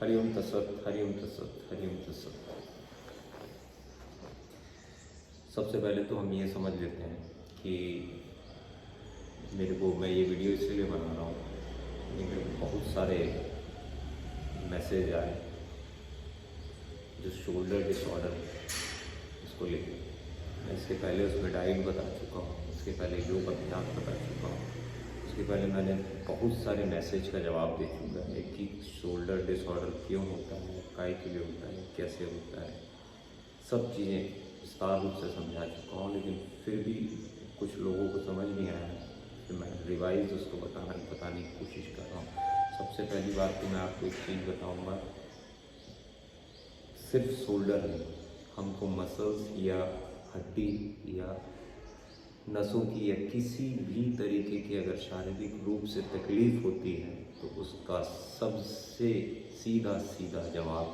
हरिओम तत्सत, हरिओम तत्सत, हरिओम तत्सत। सबसे पहले तो हम ये समझ लेते हैं कि मैं ये वीडियो इसलिए बना रहा हूँ, मेरे को बहुत सारे मैसेज आए जो शोल्डर डिसऑर्डर इसको लेकर। मैं इसके पहले उसमें डाइट बता चुका हूँ, उसके पहले योग अभ्यास बता चुका हूँ, उसके पहले मैंने बहुत सारे मैसेज का जवाब दे चुका है कि शोल्डर डिसऑर्डर क्यों होता है, काय के लिए होता है, कैसे होता है, सब चीज़ें विस्तार रूप से समझा चुका हूँ। लेकिन फिर भी कुछ लोगों को समझ नहीं आया है, तो मैं रिवाइज उसको बताने की कोशिश कर रहा हूँ। सबसे पहली बात तो मैं आपको एक चीज़ बताऊँगा, सिर्फ शोल्डर नहीं, हमको मसल्स या हड्डी या नसों की या किसी भी तरीके की अगर शारीरिक रूप से तकलीफ़ होती है तो उसका सबसे सीधा जवाब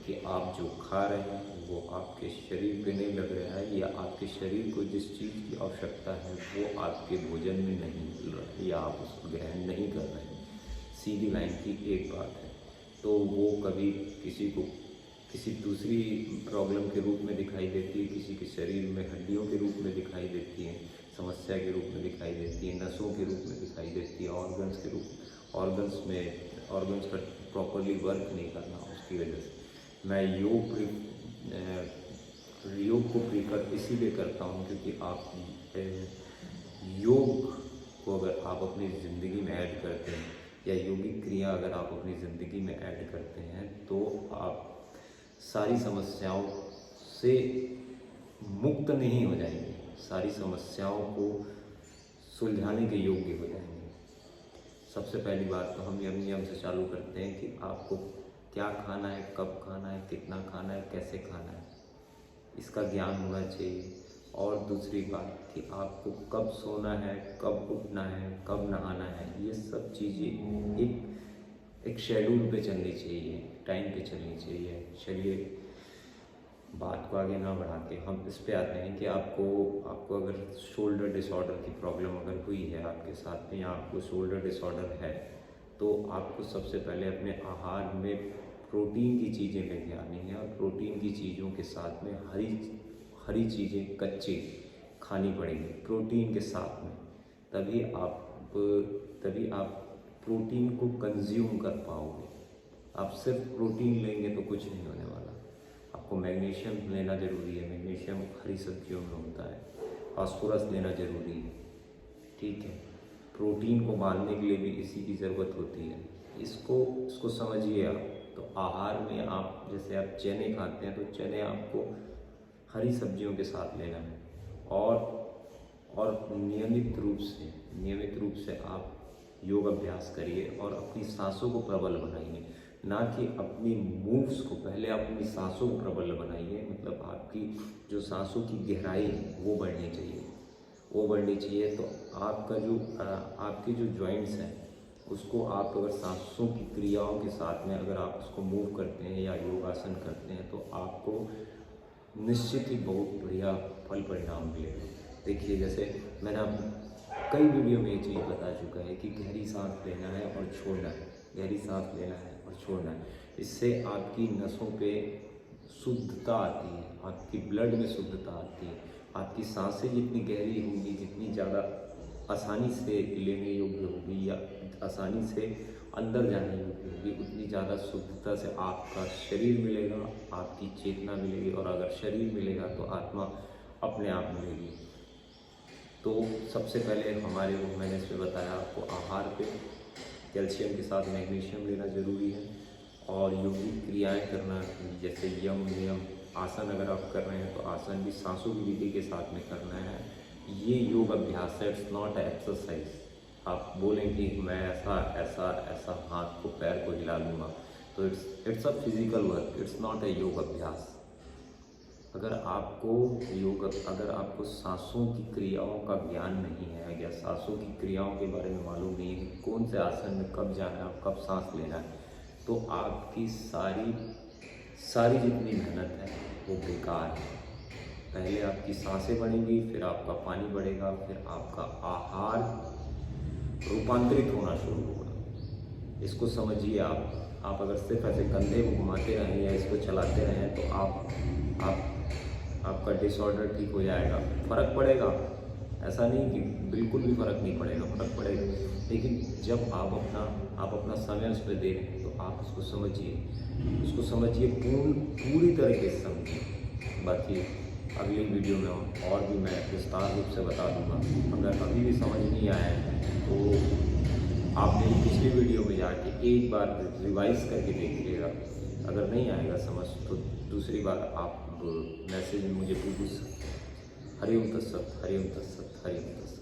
कि आप जो खा रहे हैं वो आपके शरीर पे नहीं लग रहा है, या आपके शरीर को जिस चीज़ की आवश्यकता है वो आपके भोजन में नहीं मिल रहा है, या आप उसको ग्रहण नहीं कर रहे हैं। सीधी लाइन की एक बात है, तो वो कभी किसी दूसरी प्रॉब्लम के रूप में दिखाई देती है, किसी के शरीर में हड्डियों के रूप में दिखाई देती है, समस्या के रूप में दिखाई देती है, नसों के रूप में दिखाई देती है, ऑर्गन्स का प्रॉपरली वर्क नहीं करना, उसकी वजह से मैं योग को प्रीफर इसीलिए करता हूँ क्योंकि आप योग को अगर आप अपनी ज़िंदगी में ऐड करते हैं या योगिक क्रिया अगर आप अपनी ज़िंदगी में ऐड करते हैं तो आप सारी समस्याओं से मुक्त नहीं हो जाएंगे, सारी समस्याओं को सुलझाने के योग्य हो जाएंगे। सबसे पहली बात तो हम नियम से चालू करते हैं कि आपको क्या खाना है, कब खाना है, कितना खाना है, कैसे खाना है, इसका ज्ञान होना चाहिए। और दूसरी बात कि आपको कब सोना है, कब उठना है, कब नहाना है, ये सब चीज़ें एक शेड्यूल पे चलनी चाहिए, टाइम पे चलनी चाहिए। चलिए बात को आगे ना बढ़ा के हम इस पे आते हैं कि आपको अगर शोल्डर डिसऑर्डर की प्रॉब्लम अगर हुई है आपके साथ में, या आपको शोल्डर डिसऑर्डर है, तो आपको सबसे पहले अपने आहार में प्रोटीन की चीज़ें लेके आनी है, और प्रोटीन की चीज़ों के साथ में हरी चीज़ें कच्ची खानी पड़ेंगी प्रोटीन के साथ में, तभी आप प्रोटीन को कंज्यूम कर पाओगे। आप सिर्फ प्रोटीन लेंगे तो कुछ नहीं होने वाला। आपको मैग्नीशियम लेना ज़रूरी है, मैग्नीशियम हरी सब्जियों में होता है, फास्फोरस लेना ज़रूरी है, ठीक है। प्रोटीन को बांधने के लिए भी इसी की ज़रूरत होती है। इसको समझिए आप। तो आहार में आप जैसे आप चने खाते हैं तो चने आपको हरी सब्जियों के साथ लेना है, और नियमित रूप से आप योग अभ्यास करिए और अपनी सांसों को प्रबल बनाइए, ना कि अपनी मूव्स को। पहले अपनी सांसों को प्रबल बनाइए, मतलब आपकी जो सांसों की गहराई है वो बढ़नी चाहिए। तो आपके जो जॉइंट्स हैं उसको आप अगर सांसों की क्रियाओं के साथ में अगर आप उसको मूव करते हैं या योगासन करते हैं तो आपको निश्चित ही बहुत बढ़िया फल परिणाम मिलेगा। देखिए, जैसे मैंने कई वीडियो में ये चीज़ बता चुका है कि गहरी सांस लेना है और छोड़ना है, गहरी सांस लेना है और छोड़ना है। इससे आपकी नसों पे शुद्धता आती है, आपकी ब्लड में शुद्धता आती है, आपकी सांसें जितनी गहरी होंगी, जितनी ज़्यादा आसानी से लेने योग्य होगी या आसानी से अंदर जाने योग्य होगी, उतनी ज़्यादा शुद्धता से आपका शरीर मिलेगा, आपकी चेतना मिलेगी, और अगर शरीर मिलेगा तो आत्मा अपने आप मिलेगी। तो सबसे पहले मैंने इसमें बताया आपको आहार पे कैल्शियम के साथ मैग्नीशियम लेना ज़रूरी है, और योगिक क्रियाएं करना, जैसे यम नियम आसन अगर आप कर रहे हैं तो आसन भी सांसों की विधि के साथ में करना है। ये योग अभ्यास है, इट्स नॉट एक्सरसाइज। आप बोलें कि मैं ऐसा हाथ को पैर को हिला लूँगा, तो it's a physical work, it's not a योग अभ्यास। अगर आपको सांसों की क्रियाओं का ज्ञान नहीं है या सांसों की क्रियाओं के बारे में मालूम नहीं है कि कौन से आसन में कब जाना है, कब सांस लेना है, तो आपकी सारी जितनी मेहनत है वो बेकार है। पहले आपकी सांसें बढ़ेंगी, फिर आपका पानी बढ़ेगा, फिर आपका आहार रूपांतरित होना शुरू होगा। इसको समझिए आप अगर सिर्फ ऐसे कंधे को घुमाते रहें या इसको चलाते रहें तो आपका डिसऑर्डर ठीक हो जाएगा, फ़र्क पड़ेगा। ऐसा नहीं कि बिल्कुल भी फ़र्क नहीं पड़ेगा, फ़र्क पड़ेगा, लेकिन जब आप अपना समय उस पर दें तो आप उसको समझिए, पूरी तरीके से समझिए। बाकी अगली वीडियो में और भी मैं विस्तार रूप से बता दूंगा। अगर अभी भी समझ नहीं आया है तो आप मेरी पिछली वीडियो में जाके एक बार रिवाइज करके देखिएगा। अगर नहीं आएगा समझ तो दूसरी बार आप मैसेज में मुझे पूछ सकते। हरिओम तत्सत, हरिओम तत्सत, हरिओम तत्सत।